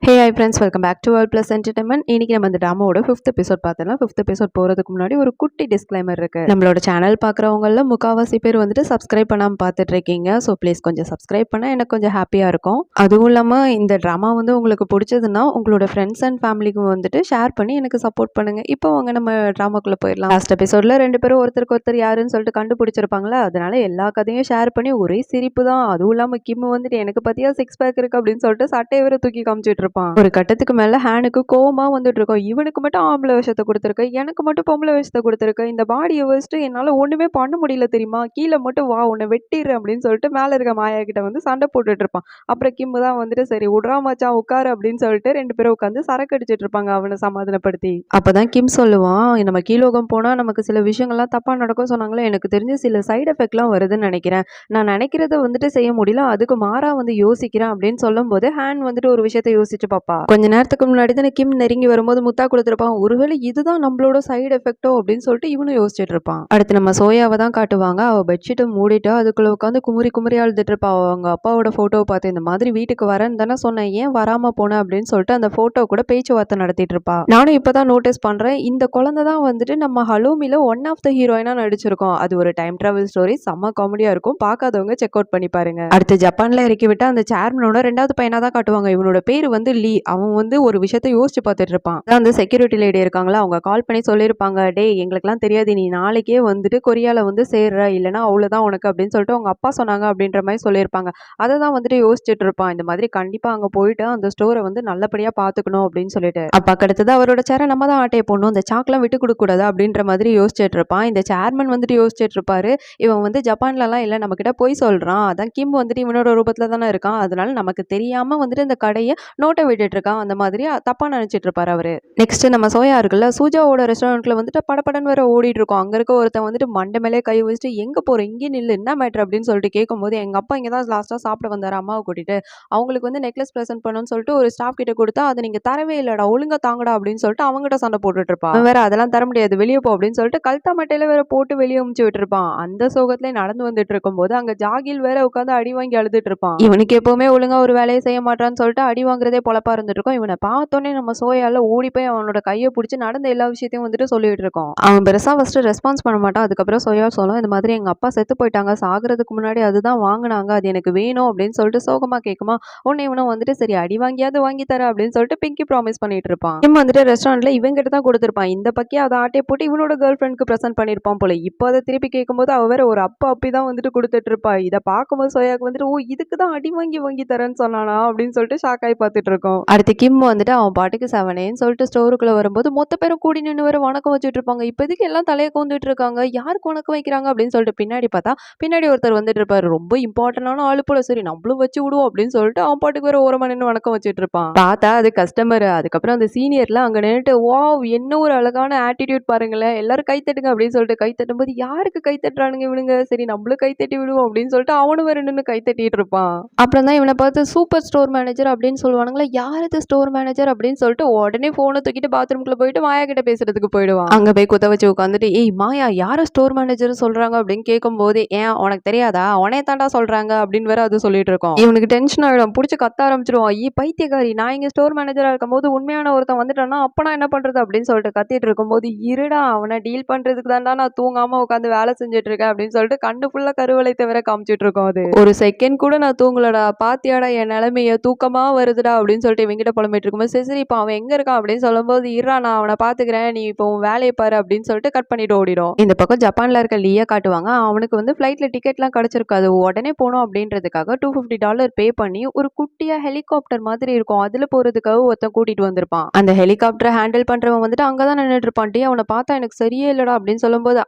Hey hi friends, welcome back to World Plus Entertainment. இன்னைக்கு நம்ம இந்த ட்ராமாவோட 5th எபிசோட் பார்த்தலாம். 5th எபிசோட் போகிறதுக்கு முன்னாடி ஒரு குட்டி டிஸ்க்ளைமர் இருக்கு. நம்மளோட சேனல் பார்க்குறவங்கள முக்காவாசி பேர் வந்துட்டு சப்ஸ்கிரைப் பண்ணாமல் பார்த்துட்டு இருக்கீங்க. ஸோ ப்ளீஸ் கொஞ்சம் சப்ஸ்கிரைப் பண்ணால் எனக்கு கொஞ்சம் ஹாப்பியாக இருக்கும். அதுவும் இல்லாமல் இந்த ட்ராமா வந்து உங்களுக்கு பிடிச்சதுன்னா உங்களோட ஃப்ரெண்ட்ஸ் அண்ட் ஃபேமிலிக்கு வந்துட்டு ஷேர் பண்ணி எனக்கு சப்போர்ட் பண்ணுங்க. இப்போ அவங்க நம்ம ட்ராமாக்குள்ளே போயிடலாம். லாஸ்ட் எபிசோடில் 2 பேரும் ஒருத்தருக்கு ஒருத்தர் யாருன்னு சொல்லிட்டு கண்டுபிடிச்சிருப்பாங்களா, அதனால எல்லா கதையும் ஷேர் பண்ணி ஒரே சிரிப்பு தான். அதுவும் இல்லாமல் கிம் வந்துட்டு எனக்கு பற்றியா 6 பேக் இருக்கு அப்படின்னு சொல்லிட்டு சட்டையை வரை தூக்கி காமிச்சிட்டு இருப்பான். ஒரு கட்டத்துக்கு மேல ஹேனுக்கு கோவமா வந்துட்டு இருக்கும். இவனுக்கு மட்டும் ஆம்பளை விஷயத்தை கொடுத்துருக்க, எனக்கு மட்டும் பொம்பளை விஷயத்தை கொடுத்துருக்க, இந்த பாடியை வச்சுட்டு என்னால ஒண்ணுமே பண்ண முடியல தெரியுமா, கீழே மட்டும் வா உன்னை வெட்டிடு அப்படின்னு சொல்லிட்டு மேல இருக்க மாயா கிட்ட வந்து சண்டை போட்டுட்டு இருப்பான். அப்புறம் கிம் தான் வந்துட்டு சரி உட்ரா மச்சான் உட்காரு அப்படின்னு சொல்லிட்டு 2 பேரும் உட்காந்து சரக்கு அடிச்சிட்டு இருப்பாங்க அவனை சமாதானப்படுத்தி. அப்பதான் கிம் சொல்லுவான், நம்ம கீழோகம் போனா நமக்கு சில விஷயங்கள்லாம் தப்பா நடக்கும் சொன்னாங்களே, எனக்கு தெரிஞ்சு சில சைடு எஃபெக்ட்லாம் வருதுன்னு நினைக்கிறேன். நான் நினைக்கிறத வந்துட்டு செய்ய முடியல, அதுக்கு மாறா வந்து யோசிக்கிறேன் அப்படின்னு சொல்லும் போது ஹேன் வந்துட்டு ஒரு விஷயத்தை யோசிச்சு பாப்பா. கொஞ்ச நேரத்துக்கு முன்னாடி தான் கிம் நெருங்கி வரும்போது முத்தா கொடுத்துருப்பான். ஒருவேளை இதுதான் நம்மளோட சைடு எஃபெக்டோ அப்படின்னு சொல்லிட்டு இவனும் யோசிச்சுட்டு இருப்பான். அடுத்து நம்ம சோயாவை தான் காட்டுவாங்க. அவ பெட்ஷீட்டை மூடிட்டு அதுக்குள்ள உட்காந்து குமுறி குமுறி அழுதுட்டு இருப்பா. அவங்க அப்பாவோட போட்டோவை பார்த்து இந்த மாதிரி வீட்டுக்கு வரேன்னு தானே சொன்னேன், ஏன் வராம போன அப்படின்னு சொல்லிட்டு அந்த போட்டோ கூட பேச்சுவார்த்தை நடத்திட்டு இருப்பா. நானும் இப்பதான் நோட்டீஸ் பண்றேன், இந்த குழந்தை தான் வந்துட்டு நம்ம ஹலோமில ஒன் ஆஃப் த ஹீரோயினா நடிச்சிருக்கோம். அது ஒரு டைம் டிராவல் ஸ்டோரி, செம்ம காமெடியா இருக்கும். பார்க்காதவங்க செக் அவுட் பண்ணி பாருங்க. அடுத்து ஜப்பான்ல இறக்கி விட்டு அந்த சேர்மனோட 2வது பையனா தான் காட்டுவாங்க. இவனோட பேரு வந்து லீ. அவன் வந்து ஒரு விஷயத்தை யோசிச்சு பார்த்துட்டு இருப்பான். அந்த செக்யூரிட்டி லேடி இருக்காங்களா, அவங்க கால் பண்ணி சொல்லியிருப்பாங்க, டேய் எங்களுக்குலாம் தெரியாது, நீ நாளைக்கே வந்துட்டு கொரியால வந்து சேர்ற, இல்லைன்னா அவ்வளவுதான் உனக்கு அப்படின்னு சொல்லிட்டு அவங்க அப்பா சொன்னாங்க அப்படின்ற மாதிரி சொல்லியிருப்பாங்க. அதை தான் வந்துட்டு யோசிச்சுட்டு இருப்பான். இந்த மாதிரி கண்டிப்பா அங்க போயிட்டு அந்த ஸ்டோரை வந்து நல்லபடியா பாத்துக்கணும் அப்படின்னு சொல்லிட்டு. அப்ப அடுத்தது அவரோட சேரை நம்ம தான் ஆட்டையை போடணும், இந்த சாக்கெல்லாம் விட்டு கொடுக்க கூடாது அப்படின்ற மாதிரி யோசிச்சுட்டு இருப்பான். இந்த சேர்மன் வந்துட்டு யோசிச்சுட்டு இருப்பாரு, இவன் வந்து ஜப்பான்ல எல்லாம் இல்ல நம்ம கிட்ட போய் சொல்றான், அதான் கிம் வந்துட்டு இவனோட ரூபத்துல தானே இருக்கான், அதனால நமக்கு தெரியாம வந்துட்டு இந்த கடையை நோட்டை விட்டுட்டு இருக்கான், அந்த மாதிரி தப்பா நினைச்சிட்டு இருப்பாரு அவரு. நெக்ஸ்ட் நம்ம சோயா இருக்குல்ல, சூஜாவோட ரெஸ்டாரண்ட்ல வந்துட்டு படப்படன்னு வேற ஓடிட்டு இருக்கோம். அங்க இருக்க ஒருத்தன் வந்துட்டு மண்டை மேலே கை வச்சுட்டு எங்க போற, இங்கே நில்லு, என்ன மேட்டர் அப்படின்னு சொல்லிட்டு கேட்கும்போது, எங்க அப்பா இங்க தான் லாஸ்டா சாப்பிட வந்தாரு அம்மாவை கூட்டிட்டு, அவங்களுக்கு வந்து நெக்லஸ் பிரசன்ட் பண்ணணும்னு சொல்லிட்டு ஒரு ஸ்டாஃப் கிட்ட கொடுத்தா அதை நீங்க தரவே இல்லடா, ஒழுங்கா தாங்கடா அப்படின்னு சொல்லிட்டு அவங்ககிட்ட சண்டை போட்டுட்டு இருப்பா. வேற அதெல்லாம் தர முடியாது, வெளியே போ அப்படின்னு சொல்லிட்டு கல்தா மட்டையில வேற போட்டு வெளியே அமுச்சு விட்டு இருப்பான். அந்த சோகத்திலே நடந்து வந்துட்டு இருக்கும் போது அங்க ஜாகில் வேற உட்காந்து அடி வாங்கி அழுதுட்டு இருப்பான். இவனுக்கு எப்பவுமே ஒழுங்கா ஒரு வேலையை செய்ய மாட்டான்னு சொல்லிட்டு அடி வாங்குறதே பொழப்பா இருந்துட்டு இருக்கும். இவனை பார்த்தோன்னே நம்ம சோயால ஓடி போய் அவனோட கையை பிடிச்சி நடந்த எல்லா விஷயத்தையும் வந்துட்டு சொல்லிட்டு இருக்கோம். அவன் பெருசா ஃபர்ஸ்ட் ரெஸ்பான்ஸ் பண்ண மாட்டான். அதுக்கப்புறம் சோயா சொல்லும், இந்த மாதிரி எங்க அப்பா செத்து போயிட்டாங்க, சாகுறதுக்கு முன்னாடி அதுதான் வாங்கினாங்க, அது எனக்கு வேணும் அப்படின்னு சொல்லிட்டு சோகமா கேட்குமா. உன்னை இவனும் வந்துட்டு சரி அடி வாங்கியாவது வாங்கி தர அப்படின்னு சொல்லிட்டு பிங்கி ப்ராமிஸ் பண்ணிட்டு இருப்பான். இவன் வந்துட்டு ரெஸ்டாரண்ட்ல இவன் கிட்ட தான் கொடுத்துருப்பான். இந்த பக்கி அதை ஆட்டையை போட்டு இவனோட கேர்ள் ஃப்ரெண்டுக்கு ப்ரெசென்ட் பண்ணிருப்பான் போல. இப்போ அதை திருப்பி கேட்கும்போது அவ வேற ஒரு அப்பா அப்பி தான் வந்துட்டு கொடுத்துட்டு இருப்பா. இதை பார்க்கும்போது சோயாக்கு வந்துட்டு ஓ இதுக்கு தான் அடி வாங்கி வாங்கி தரேன்னு சொன்னானா அப்படின்னு சொல்லிட்டு ஷாக் ஆகி பார்த்துட்டு இருக்கோம். அடுத்து கிம் வந்துட்டு அவன் பாட்டுக்கு செவனேன்னு சொல்லிட்டு ஸ்டோருக்குள்ள வரும்போது மொத்த பேரும் கூடி நின்று வர வணக்கம் வச்சுட்டு இருப்பாங்க. இப்போதைக்கு எல்லாம் தலையை கோந்துட்டு இருக்காங்க, யாருக்கு வணக்கம் வைக்கிறாங்க அப்படின்னு சொல்லிட்டு பின்னாடி பார்த்தா பின்னாடி ஒருத்தர் வந்துட்டு இருப்பாரு. ரொம்ப இம்பார்ட்டன்டான ஆளு போல, சரி நம்மளும் வச்சு விடுவோம் அப்படின்னு சொல்லிட்டு அவன் பாட்டுக்கு வேற ஓரமா நின்று வணக்கம் வச்சுட்டு இருப்பான். பார்த்தா அது கஸ்டமர். அதுக்கப்புறம் அந்த சீனியர்ல அங்க நின்றுட்டு வாவ் என்ன ஒரு அழகான ஆட்டிடியூட் பாருங்களேன், எல்லாரும் கை தட்டுங்க அப்படின்னு சொல்லிட்டு கை தட்டும் போது யாருக்கு கை தட்டுறானுங்க இவனுங்க, சரி நம்மளும் கை தட்டி விடுவோம் அப்படின்னு சொல்லிட்டு அவனு வேற நின்று கை தட்டிட்டு இருப்பான். அப்புறம் தான் இவனை பார்த்து சூப்பர் ஸ்டோர் மேனேஜர் அப்படின்னு சொல்லுவானுங்களா, யார் இது ஸ்டோர் மேனேஜர் அப்படின்னு சொல்லிட்டு உடனே போனை தூக்கிட்டு பாத்ரூம்குள்ள போயிட்டு மாயா கிட்ட பேசுறதுக்கு போயிடுவான். அங்க போய் குத்த வச்சு உட்காந்துட்டு ஏய் மாயா யார ஸ்டோர் மேனேஜர் சொல்றாங்க அப்படின்னு கேட்கும் போது, ஏன் உனக்கு தெரியாதா, உனைய தாண்டா சொல்றாங்க அப்படின்னு வேற அது சொல்லிட்டு இருக்கோம். இவனுக்கு டென்ஷன் ஆயிடும், புடிச்சு கத்த ஆரம்பிச்சிருவான். பைத்தியக்காரி, நான் இங்க ஸ்டோர் மேனேஜரா இருக்கும் போது உண்மையான ஒருத்தன் வந்துட்டானா அப்ப நான் என்ன பண்றது அப்படின்னு சொல்லிட்டு கத்திட்டு இருக்கும் போது, இருடா அவனை டீல் பண்றதுக்கு தாண்டா நான் தூங்காம உட்காந்து வேலை செஞ்சுட்டு இருக்கேன் அப்படின்னு சொல்லிட்டு கண்ணு ஃபுல்லா கருவலை தவிர காமிச்சிட்டு இருக்கோம். அது ஒரு செகண்ட் கூட நான் தூங்கலடா, பாத்தியாடா என் நிலைமைய, தூக்கமா வருதுடா அப்படின்னு சொல்லிட்டு இவங்கிட்ட புலம்பிட்டு இருக்கும்போது சரி இப்போ அவன் எங்க இருக்கான் அப்படின்னு சொல்லும்போது, இருடா நான் அவனை பாத்துக்கிறேன், நீ இப்போ உன் வேலையை பாரு அப்படின்னு சொல்லிட்டு கட் பண்ணிட்டு ஓடிடும். இந்த பக்கம் ஜப்பான்ல இருக்க லீயா காட்டுவாங்க. அவனுக்கு வந்து ஃபிளைட்ல டிக்கெட்லாம் கிடைச்சிருக்காது. உடனே போனோம் அப்படின்றதுக்காக $250 பே பண்ணி ஒரு குட்டியா ஹெலிகாப்டர் மாதிரி இருக்கும், அதுல போறதுக்காக ஒருத்தன் கூட்டிட்டு வந்திருப்பான். அந்த ஹெலிகாப்டரை ஹேண்டில் பண்றவன் வந்துட்டு அங்கதான் நின்றுட்டு இருப்பான். அவனை பார்த்தா எனக்கு சரியே இல்லடா அப்படின்னு சொல்லும்போது,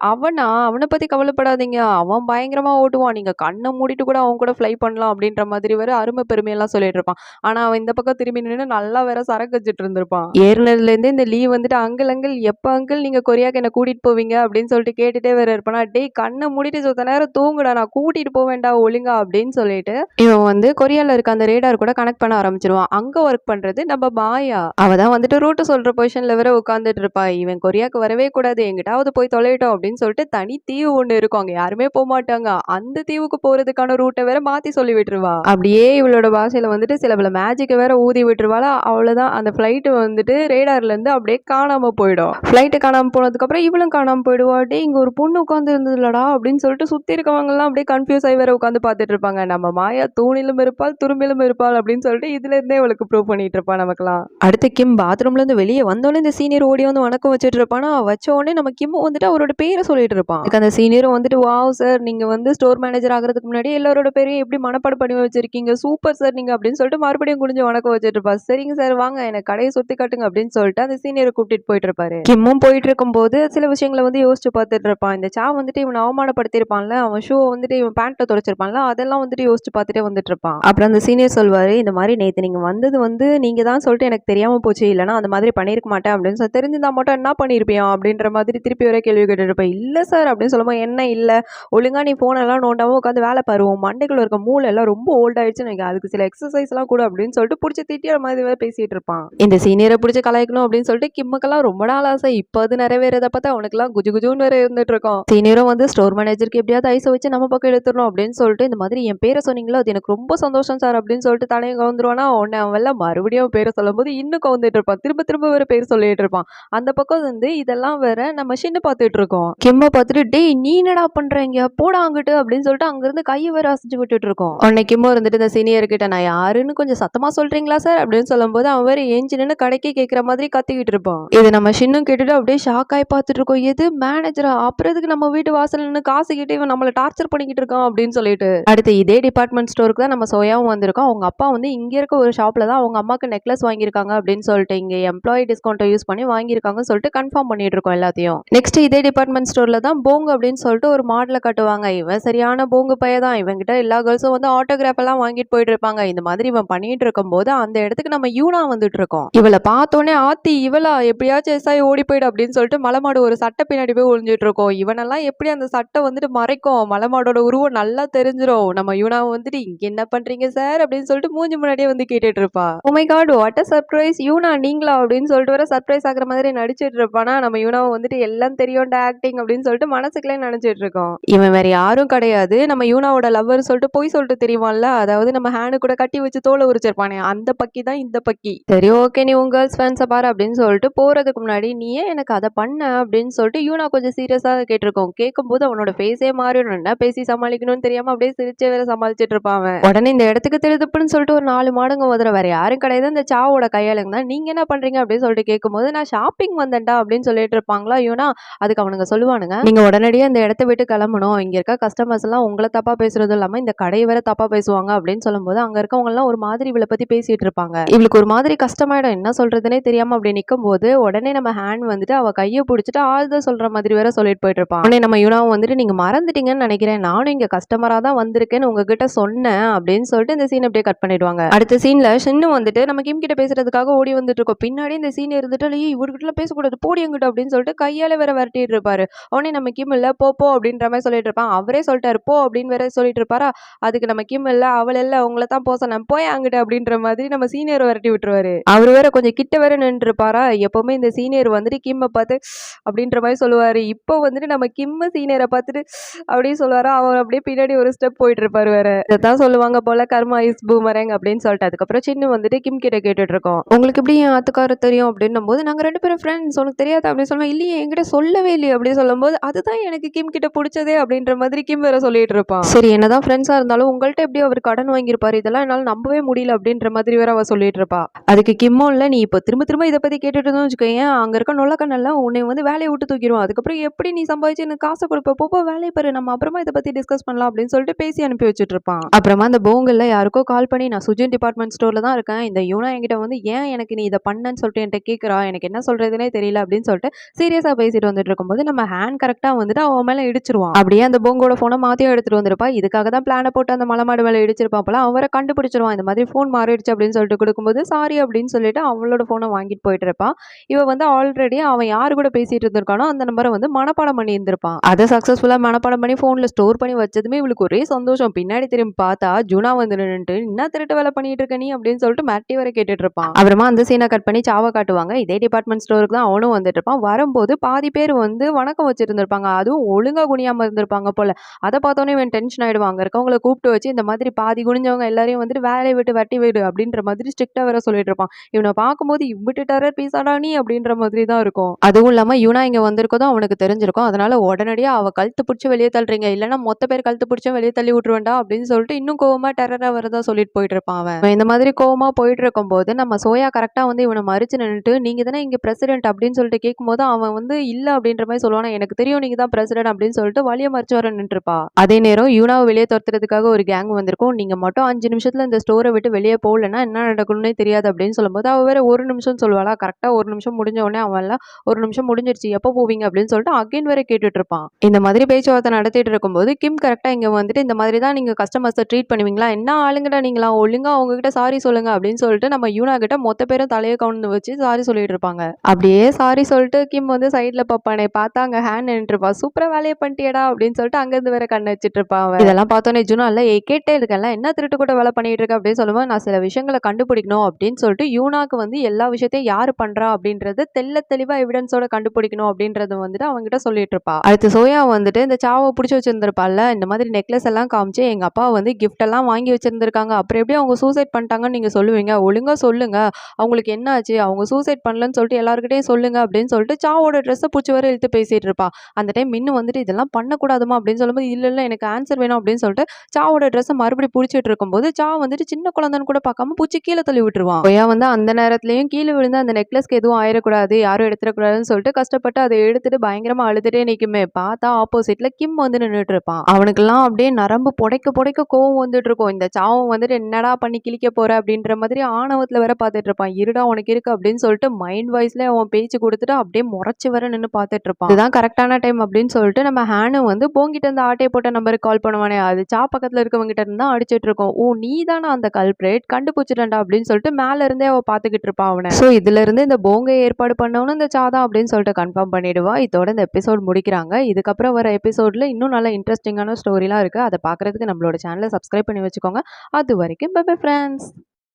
அவனை பத்தி கவலைப்படாதீங்க, அவன் பயங்கரமா ஓட்டுவான், நீங்க கண்ணை மூடிட்டு கூட அவன் கூட ஃப்ளை பண்ணலாம் அப்படின்ற மாதிரி வேற அருமை பெருமையெல்லாம் சொல்லிட்டு இருப்பான். ஆனா அவன் இந்த பக்கம் திரும்பி நின்று நல்லா வேற சரக்கு வச்சுட்டு இருந்திருப்பான். ஏறினதுல இருந்து இந்த லீவ் வந்துட்டு அங்கிள் அங்கிள் எப்ப அங்கிள் நீங்க கொரியாக்கு என்ன கூட்டிட்டு போவீங்க அப்படின்னு சொல்லிட்டு கேட்டுட்டே வேற இருப்பானா. டேய் கண்ணை மூடிட்டு சொத்த நேரம் தூங்குடா, நான் கூட்டிட்டு போவேண்டா ஒழுங்கா அப்படின்னு சொல்லிட்டு இவன் வந்து கொரியால இருக்க அந்த ரேடார் கூட கனெக்ட் பண்ண ஆரம்பிச்சிருவான். அங்க ஒர்க் பண்றது நம்ம மாயா. அவதான் வந்துட்டு ரூட் சொல்ற பொசிஷன்ல வேற உட்காந்துட்டு இருப்பா. இவன் கொரியாக்கு வரவே கூடாது, எங்கிட்டாவது போய் தொலைட்டோம் அப்படின்னு சொல்லிட்டு தனி தீவு ஒண்ணு இருக்கும், அங்க யாருமே போக மாட்டாங்க, அந்த தீவுக்கு போறதுக்கான ரூட்டை வேற மாத்தி சொல்லி விட்டுருவா. அப்படியே இவளோட பாஷையில வந்துட்டு சில பல மேஜிக்கை வேற ஊதி விட்டுருவாளா, அவ்வளோதான். அந்த ஃப்ளைட்டு வந்துட்டு ரேடார்லேருந்து அப்படியே காணாம போயிடும். ஃப்ளைட்டு காணாம போனதுக்கப்புறம் இவளும் காணாம போயிடுவா. டேய் இங்க ஒரு பொண்ணு உட்காந்து இருந்ததுலடா அப்படின்னு சொல்லிட்டு சுத்தி இருக்கவங்கலாம் அப்படியே கன்ஃபியூஸ் ஆகி வேற உட்காந்து பார்த்துட்டு இருப்பாங்க. நம்ம மாயா தூணிலும் இருப்பாள் துரும்பிலும் இருப்பாள் அப்படின்னு சொல்லிட்டு இதுல இருந்தே அவளுக்கு ப்ரூவ் பண்ணிட்டு இருப்பா நமக்குலாம். அடுத்து கிம் பாத்ரூம்ல இருந்து வெளியே வந்தோடனே இந்த சீனியர் ஓடி வந்து வணக்கம் வச்சுட்டு இருப்பானா, வச்ச உடனே நம்ம கிம் வந்துட்டு அவரோட பேரை சொல்லிட்டு இருப்பான். அந்த சீனியரும் வந்துட்டு வாவ் சார் நீங்க வந்து ஸ்டோர் மேனேஜர் ஆகிறதுக்கு முன்னாடி எல்லாரோட பேரையும் எப்படி மனப்பாடம் பண்ணி வச்சிருக்கீங்க, சூப்பர் சார் நீங்க அப்படின்னு சொல்லிட்டு மறுபடியும் குனிஞ்சு வணக்கம் வச்சுட்டு இருப்பா. சரிங்க சார் வாங்க எனக்கு கடையை சுத்தி காட்டுங்க அப்படின்னு சொல்லிட்டு அந்த சீனியரை கூட்டிட்டு போயிட்டு இருப்பாரு. கிம்மும் போயிட்டு இருக்கும்போது சில விஷயங்களை வந்து யோசிச்சு பார்த்துட்டு இருப்பான். இந்த சா வந்துட்டு இவன் அவமானப்படுத்தி இருப்பான்ல, அவன் ஷூ வந்துட்டு இவன் பேண்ட்ல துடைச்சிருப்பான்ல, அதெல்லாம் வந்துட்டு யோசிச்சு பார்த்துட்டே வந்துட்டு இருப்பான். அப்புறம் அந்த சீனியர் சொல்வாரு, இந்த மாதிரி நேத்து நீங்க வந்தது வந்து நீங்க தான் சொல்லிட்டு எனக்கு தெரியாம போச்சு, இல்லைன்னா அந்த மாதிரி பண்ணிருக்க மாட்டேன் அப்படின்னு சொல்லி தெரிஞ்சிருந்தா மட்டும் என்ன பண்ணிருப்பியா அப்படின்ற மாதிரி திருப்பி வர கேள்வி கேட்டுட்டு இருப்பேன். இல்ல சார் அப்படின்னு சொல்லும்போது என்ன இல்ல, ஒழுங்கா நீ போன் எல்லாம் நோண்டாம உட்காந்து வேலை பாருவோம், மண்டைக்குள்ள இருக்க மூளை எல்லாம் ரொம்ப ஓல்ட் ஆயிடுச்சு, நீங்க அதுக்கு சில எக்ஸசைஸ் எல்லாம் கூட அப்படின்னு சொல்லிட்டு பிடிச்சி திட்டிய மாதிரி வேற பேசிட்டு இருப்பான். இந்த சீனியரை பிடிச்சி கலாய்க்கணும் அப்படின்னு சொல்லிட்டு கிம்முக்கெல்லாம் ரொம்ப நாள் ஆசை, இப்போ அது நிறைவேறத பார்த்தா அவனுக்குலாம் குஜு குஜுன்னு வேற இருந்துட்டு இருக்கோம். சீனியரும் வந்து ஸ்டோர் மேனேஜருக்கு எப்படியாவது ஐஸை வச்சு நம்ம பக்கம் எடுத்துடணும் அப்படின்னு சொல்லிட்டு இந்த மாதிரி என் பேரை சொன்னீங்களோ அது எனக்கு ரொம்ப சந்தோஷம் சார் அப்படின்னு சொல்லிட்டு தலையை கவுந்துருவானா, உடனே அவன் மறுபடியும் பேரை சொல்லும் போது இன்னும் கவுந்துட்டு இருப்பான். திரும்ப திரும்ப வேற பேர் சொல்லிட்டு இருப்பான். அந்த பக்கம் வந்து இதெல்லாம் வேற நம்ம ஷின்னு பார்த்துட்டு இருக்கோம். கிம்ம பார்த்துட்டு டேய் நீ என்னடா பண்றீங்க போடா அங்கிட்டு அப்படின்னு சொல்லிட்டு அங்கிருந்து கையை வேற அசைச்சு விட்டுட்டு இருக்கோம். உடனே கிம்ம இருந்துட்டு இந்த சீனியர் கிட்ட நான் யாருன்னு கொஞ்சம் சத்தமா சொல்றீங்களா சார் அப்படின்னு சொல்லும் போது அவன் வேற ஏஞ்சி நின்று கடைக்கே கேட்கிற மாதிரி கத்திக்கிட்டு இருப்பான். இது நம்ம ஷின்னும் கேட்டுட்டு அப்படியே ஷாக் ஆகி பார்த்துட்டு இருக்கோம். எது மேனேஜரா, அப்புறம் எதுக்கு நம்ம வீட்டு வாசல் நின்று காசு கிட்ட இவன் நம்மளை டார்ச்சர் பண்ணிக்கிட்டு இருக்கான் அப்படின்னு சொல்லிட்டு அடுத்து இதே டிபார்ட்மெண்ட் ஸ்டோருக்கு தான் நம்ம சோயாவும் வந்திருக்கோம். அவங்க அப்பா வந்து இங்க இருக்க ஒரு ஷாப்ல தான் அவங்க அம்மாக்கு நெக்லஸ் வாங்கியிருக்காங்க அப்படின்னு சொல்லிட்டு இங்க எம்ப்ளாயி டிஸ்கவுண்ட் யூஸ் பண்ணி வாங்கியிருக்காங்கன்னு சொல்லிட்டு கன்ஃபார்ம் பண்ணிட்டு இருக்கோம் எல்லாத்தையும். நெக்ஸ்ட் இதே டிபார்ட்மெண்ட் ஸ்டோர்ல தான் போங் அப்படின்னு சொல்லிட்டு ஒரு மாடலை கட்டுவாங்க. இவன் சரியான போங்கு பையன் தான். இவங்கிட்ட எல்லா கேர்ள்ஸும் வந்து ஆட்டோகிராஃப் எல்லாம் வாங்கிட்டு போயிட்டு இருப்பாங்க. இந்த மாதிரி இவன் பண்ணிட்டு இருக்கும் போது அந்த இடத்துக்கு நம்ம யூனா வந்துட்டு இருக்கோம். இவளை பார்த்தோன்னே ஆத்தி இவளா எப்படியாச்சும் எஸ்ஐ ஓடி போயிடு அப்படின்னு சொல்லிட்டு மலைமாடு ஒரு சட்டை பின்னாடி போய் ஒளிஞ்சிட்டு இருக்கோம். இவனெல்லாம் எப்படி அந்த சட்டை வந்துட்டு மறைக்கும், மலைமாடோட உருவம் நல்லா தெரிஞ்சிடும். நம்ம யூனா வந்துட்டு இங்க என்ன பண்றீங்க சார் அப்படின்னு சொல்லிட்டு மூஞ்சி முன்னாடியே வந்து கேட்டுட்டு இருப்பா. Oh my God what a surprise, யூனா நீங்களா அப்படின்னு சொல்லிட்டு வர சர்ப்ரைஸ் ஆகுற மாதிரி நடிச்சிட்டு இருப்பானா. நம்ம யூனாவை வந்துட்டு எல்லாம் தெரியும் ஆக்டிங் அப்படின்னு சொல்லிட்டு மனசுக்குள்ளே நினைச்சிட்டு இருக்கோம். இவன் வேற யாரும் கிடையாது, நம்ம யூனாவோட லவ்வர் சொல்லிட்டு போய் சொல்லிட்டு தெரியுமான்ல, அதாவது நம்ம ஹேனு கூட கட்டி வச்சு தோலை உரிச்சிருப்பானே அந்த பக்கி தான் இந்த பக்கி. சரி ஓகே நீ உங்க கேர்ள்ஸ் ஃபேன்ஸை பாரு அப்படின்னு சொல்லிட்டு போறதுக்கு முன்னாடி நீ ஏன் எனக்கு அதை பண்ண அப்படின்னு சொல்லிட்டு யூனா கொஞ்சம் சீரியஸாக கேட்டிருக்கோம். கேட்கும்போது அவனோட ஃபேஸே மாறிடும், என்ன பேசி சமாளிக்கணும்னு தெரியாம அப்படியே சிரிச்சே வேற சமாளிச்சுட்டு இருப்பான். உடனே இந்த இடத்துக்கு திருதுப்புன்னு சொல்லிட்டு ஒரு 4 மாடுங்க உதற வேற யாரும் கிடையாது, இந்த சாவோட கையாளுங்க தான். நீங்க என்ன பண்றீங்க அப்படின்னு சொல்லிட்டு கேட்கும்போது நான் ஷாப்பிங் வந்தேன்டா அப்படின்னு சொல்லிட்டு இருப்பாங்களா யூனா. அதுக்கு அவனுங்க சொல்லுவானுங்க நீங்க உடனடியாக இந்த இடத்த விட்டு கிளம்பணும், இங்க இருக்க கஸ்டமர்ஸ் எல்லாம் உங்களை தப்பா பேசுறதும் இல்லாம இந்த கடையை வேற தப்பா பேசுவாங்க அப்படின்னு சொல்லும்போது அங்க இருக்கவங்க எல்லாம் ஒரு மாதிரி இவளை பத்தி பேசிட்டு இருப்பாங்க. இவளுக்கு ஒரு மாதிரி கஷ்டமாயிடும், என்ன சொல்றதுன்னே தெரியாம அப்படி நிற்கும் போது உடனே நம்ம ஹேண்ட் வந்துட்டு அவ கையை பிடிச்சிட்டு ஆறுதல் சொல்ற மாதிரி வேற சொல்லிட்டு போயிட்டு இருப்பான். உடனே நம்ம யூனாவும் வந்துட்டு நீங்க மறந்துட்டீங்கன்னு நினைக்கிறேன், நானும் இங்க கஸ்டமரா தான் வந்திருக்கேன்னு உங்ககிட்ட சொன்னேன் அப்படின்னு சொல்லிட்டு இந்த சீன் அப்படியே கட் பண்ணிடுவாங்க. அடுத்த சீன்ல ஷின்னு வந்துட்டு நம்ம கிம் கிட்ட பேசுறதுக்காக ஓடி வந்துட்டு இருக்கோம். பின்னாடி இந்த சீன் இருந்துட்டு இவர்கிட்ட பேசக்கூடாது போடி எங்கிட்ட அப்படின்னு சொல்லிட்டு கையால வேற விரட்டிட்டு இருப்பாரு. உடனே நம்ம கிம் இல்ல போ போ அப்படின்ற மாதிரி சொல்லிட்டு இருப்பான். அவரே சொல்லிட்டாரு போ அப்படின்னு வேற சொல்லிட்டு இருப்பாரா. அதுக்கு நம்ம கிம் இல்ல அவள் இல்ல உங்களை தான் போச நான் போய் அங்கிட்ட அப்படின்ற மாதிரி நம்ம சீனியர் விரட்டி விட்டுருவாரு. அவர் வேற கொஞ்சம் கிட்ட வேற நின்று இருப்பாரா. எப்பவுமே இந்த சீனியர் வந்துட்டு கிம்மை பார்த்து அப்படின்ற மாதிரி சொல்லுவாரு. இப்போ வந்துட்டு நம்ம கிம்ம சீனியரை பார்த்துட்டு அப்படின்னு சொல்லுவாரா. அவர் அப்படியே பின்னாடி ஒரு ஸ்டெப் போயிட்டு இருப்பாரு வேற. இதான் சொல்லுவாங்க போல கர்மா இஸ் பூமரேங் அப்படின்னு சொல்லிட்டு அதுக்கப்புறம் சின்ன வந்துட்டு கிம் கிட்ட கேட்டுட்டு இருக்கோம். உங்களுக்கு எப்படி என் ஆத்துக்கார தெரியும் அப்படின்னும் போது நாங்க 2 பேரும் ஃப்ரெண்ட்ஸ் உனக்கு தெரியாது அப்படின்னு சொல்லுவோம். இல்லையே என்கிட்ட சொல்லவே இல்லையே அப்படின்னு சொல்லும் போது அதுதான் எனக்கு கிம் கிட்ட பிடிச்சதே அப்படின்ற மாதிரி கிம் வேற சொல்லிட்டு இருப்பான். சரி என்னதான் ஃப்ரெண்ட்ஸா இருந்தாலும் உங்கள்ட்ட எப்படி அவர் கடன் வாங்கியிருப்பாரு, இதெல்லாம் என்னால நம்பவே முடியல அப்படின்ற மாதிரி வேற அவ சொல்லிட்டு இருப்பா. அதுக்கு கிம்மும் இல்ல நீ இப்போ திரும்ப திரும்ப இதை பத்தி கேட்டுட்டு இருந்தோம் வச்சுக்கோங்க, அங்க இருக்க நொல்லக்கண்ணெல்லாம் உன்னை வந்து வேலையை விட்டு தூக்கிடுவோம், அதுக்கப்புறம் எப்படி நீ சம்பாதிச்சு எனக்கு காசை கொடுப்ப, போப்போ வேலையை பாரு, நம்ம அப்புறமா இதை பத்தி டிஸ்கஸ் பண்ணலாம் அப்படின்னு சொல்லிட்டு பேசி அனுப்பி வச்சுட்டு இருப்பான். அப்புறமா அந்த போங்கல்ல யாருக்கோ கால் பண்ணி நான் சுஜின் டிபார்ட்மெண்ட் ஸ்டோர்ல தான் இருக்கேன், இந்த யூனா என்கிட்ட வந்து ஏன் எனக்கு நீ இதை பண்ணன்னு சொல்லிட்டு என்கிட்ட கேட்கறா, எனக்கு என்ன சொல்றதுனே தெரியல அப்படின்னு சொல்லிட்டு சீரியஸா பேசிட்டு வந்துட்டு இருக்கும்போது நம்ம ஹேண்ட் கரெக்டா வந்துட்டு அவன் மேல இடிச்சிருவான். அப்படியே அந்த போங்கோட போனை மாத்தியும் எடுத்துட்டு வந்திருப்பா. இதுக்காக தான் பிளான போட்டு அந்த மலைமாடு மேல இடிச்சிருப்பான் போல. அவரை கண்டுபிடிச்சிருவான். இந்த மாதிரி போன் மாறிடுச்சு அப்படின்னு சொல்லிட்டு கொடுக்கும்போது சாரி அப்படின்னு சொல்லிட்டு அவளோட போனை வாங்கிட்டு போயிட்டு இருப்பான். இவ வந்து ஆல்ரெடி அவன் யாரு கூட பேசிட்டு இருந்திருக்கானோ அந்த நம்பரை வந்து மனப்பாடம் பண்ணி இருந்திருப்பான். அதை சக்சஸ்ஃபுல்லா மனப்பாடம் பண்ணி போன்ல ஸ்டோர் பண்ணி வச்சதுமே இவளுக்கு ஒரே சந்தோஷம். பின்னாடி திரும்பி பார்த்தா ஜூனா வந்து நின்னுட்டு என்ன திருட்டு வேலை பண்ணிட்டு இருக்க நீ அப்படின்னு சொல்லிட்டு மேட்டி வரை கேட்டுட்டு இருப்பான். அப்புறமா அந்த சீனை கட் பண்ணி சாவா காட்டுவாங்க. இதே டிபார்ட்மெண்ட் ஸ்டோருக்கு தான் அவனும் வந்துட்டு இருப்பான். வரும்போது பாதி பேர் வந்து வணக்கம் வச்சிருந்திருப்பாங்க, அதுவும் ஒழுங்கா குனியாம இருந்திருப்பாங்க போல. அதை பார்த்தோன்னே இவன் டென்ஷன் ஆயிடுவாங்க. இருக்கவங்களை கூப்பிட்டு வச்சு இந்த மாதிரி பாதி குனிஞ்சவங்க எல்லாரையும் வந்துட்டு வேலையை விட்டு வெட்டி விடு அப்படின்ற அப்படின்ற மாதிரி ஸ்ட்ரிக்டா வேற சொல்லிட்டு இருப்பான். இவனை பார்க்கும்போது இவ்விட்டு டெரர் பீஸாடா நீ அப்படின்ற மாதிரி தான் இருக்கும். அதுவும் இல்லாம யூனா இங்க வந்திருக்கதும் அவனுக்கு தெரிஞ்சிருக்கும். அதனால உடனடியா அவ கழுத்து பிடிச்சு வெளியே தள்ளுறீங்க, இல்லைன்னா மொத்த பேர் கழுத்து பிடிச்சும் வெளியே தள்ளி விட்டுருவேன்டா அப்படின்னு சொல்லிட்டு இன்னும் கோவமா டெரரா வரதா சொல்லிட்டு போயிட்டு இருப்பான் அவன். இந்த மாதிரி கோவமா போயிட்டு இருக்கும்போது நம்ம சோயா கரெக்டா வந்து இவனை மறிச்சு நின்னுட்டு நீங்க தானே இங்க பிரசிடென்ட் அப்படின்னு சொல்லிட்டு கேட்கும்போது அவன் வந்து இல்ல அப்படின்ற மாதிரி சொல்லுவானா. எனக்கு தெரியும் நீங்க தான் பிரசிடென்ட் அப்படின்னு சொல்லிட்டு வழியை மறிச்சு வர நின்றுப்பா. அதே நேரம் யூனாவை வெளியே துரத்துறதுக்காக ஒரு கேங் வந்திருக்கும். நீங்க மட்டும் 5 நிமிஷத்துல இந்த ஸ்டோரை விட்டு வெளியே போகலன்னா என்ன நடக்கணும்னே தெரியாது அப்படின்னு சொல்லும்போது அவ வேற 1 நிமிஷம் சொல்லுவாளா. கரெக்டா 1 நிமிஷம் முடிஞ்ச உடனே அவன் 1 நிமிஷம் முடிஞ்சிருச்சு எப்போ போவீங்க அப்படின்னு சொல்லிட்டு அகைன் வேற கேட்டுட்டு இருப்பான். இந்த மாதிரி பேச்சுவார்த்தை நடத்திட்டு இருக்கும்போது கிம் கரெக்டா இங்க வந்துட்டு இந்த மாதிரி தான் நீங்க கஸ்டமர்ஸை ட்ரீட் பண்ணுவீங்களா, என்ன ஆளுங்கடா நீங்களா, ஒழுங்கா உங்ககிட்ட சாரி சொல்லுங்க அப்படின்னு சொல்லிட்டு நம்ம யூனா கிட்ட மொத்த பேரும் தலையை கவுந்து வச்சு சாரி சொல்லிட்டு இருப்பாங்க. அப்படியே சாரி சொல்லிட்டு கிம் வந்து சைட்ல பாப்பானே பார்த்தா அங்க ஹேண்ட் நின்றுப்பா. சூப்பரா வேலையை பண்ணிட்டியடா அப்படின்னு சொல்லிட்டு அங்க இருந்து வேற கண்ணு வச்சிட்டு இருப்பான். இதெல்லாம் பார்த்தோன்னே ஜூனா இல்ல கேட்டே இருக்கல என்ன திருட்டு கூட வேலை பண்ணிட்டு இருக்க அப்படின்னு சொல்லும்போது நான் சில விஷயங்களை கண்டுபிடிக்கணும் அப்படின்னு சொல்லிட்டு யூனாக்கு வந்து எல்லா விஷயத்தையும் யாரு பண்றா அப்படின்றது தெளிவா எவிடன்ஸோட கண்டுபிடிக்கணும் அப்படின்றது வந்துட்டு அவங்ககிட்ட சொல்லிட்டு இருப்பா. அடுத்து சோயா வந்துட்டு இந்த சாவை பிடிச்சி வச்சிருந்திருப்பால, இந்த மாதிரி நெக்லஸ் எல்லாம் காமிச்சு எங்க அப்பா வந்து கிஃப்ட் எல்லாம் வாங்கி வச்சிருந்திருக்காங்க, அப்புறம் எப்படி அவங்க சூசைட் பண்ணிட்டாங்கன்னு நீங்க சொல்லுவீங்க, ஒழுங்கா சொல்லுங்க, அவங்களுக்கு என்ன ஆச்சு, அவங்க சூசைட் பண்ணலன்னு சொல்லிட்டு எல்லாருக்கிட்டையும் சொல்லுங்க அப்படின்னு சொல்லிட்டு சாவோட ட்ரெஸ்ஸை பிடிச்சி வர இழுத்து பேசிட்டு இருப்பா. அந்த டைம் இன்னும் வந்துட்டு இதெல்லாம் பண்ணக்கூடாதுமா அப்படின்னு சொல்லும்போது இல்ல எனக்கு ஆன்சர் வேணும் அப்படின்னு சொல்லிட்டு சாவோட ட்ரெஸ்ஸை மறுபடியும் பிடிச்சிட்டு இருக்கும்போது சா வந்துட்டு சின்ன குழந்தைன்னு கூட பார்க்காம பூச்சி கீழே தள்ளி விட்டுருவான். சோயா வந்து அந்த நேரத்துலயும் கீழே விழுந்து அந்த நெக்லஸ்க்கு எதுவும் ஆயிடக்கூடாது, யாரும் எடுத்துடக்கூடாதுன்னு சொல்லிட்டு கஷ்டப்பட்டு அதை எடுத்துட்டு பயங்கரமா அழுதுட்டே நிக்குமே, பார்த்தா ஆப்போசிட்ல கிம் வந்து நின்றுட்டு இருப்பான். அவனுக்கெல்லாம் அப்படியே நரம்பு புடைக்க கோவம் வந்துட்டு இருக்கும். இந்த சாவும் வந்துட்டு என்னடா பண்ணி கிழிக்க போற அப்படின்ற மாதிரி ஆணவத்துல வேற பார்த்துட்டு இருப்பான். இருடா உனக்கு இருக்கு அப்படின்னு சொல்லிட்டு மைண்ட் வாய்ஸ்ல அவன் பேச்சு கொடுத்துட்டு அப்படியே முறைச்சு வர நின்று பார்த்துட்டு இருப்பான். இதுதான் கரெக்டான டைம் அப்படின்னு சொல்லிட்டு நம்ம ஹேனு வந்து போங்கிட்ட இருந்து ஆட்டையை போட்ட நம்பருக்கு கால் பண்ணுவானே, அது சா பக்கத்துல இருக்கவங்கிட்ட இருந்தா அடிச்சிட்டு இருக்கோம். ஓ நீ தானே அந்த கல்பிரேட், கண்டுபிடிச்சிட்டா அப்படின்னு சொல்லிட்டு மேல இருந்தே அவ பாத்துக்கிட்டு இருப்பான் அவனை. சோ இதுல இருந்து இந்த போங்கை ஏற்பாடு பண்ணவனும் இந்த சாதா அப்படின்னு சொல்லிட்டு கன்ஃபார்ம் பண்ணிடுவா. இதோட இந்த எபிசோட் முடிக்கிறாங்க. இதுக்கப்புறம் வர எபிசோட்ல இன்னும் நல்ல இன்ட்ரெஸ்டிங்கான ஸ்டோரிலாம் இருக்கு. அதை பாக்குறதுக்கு நம்மளோட சேனலை சப்ஸ்கிரைப் பண்ணி வச்சுக்கோங்க. அது வரைக்கும் பை பை ஃப்ரெண்ட்ஸ்.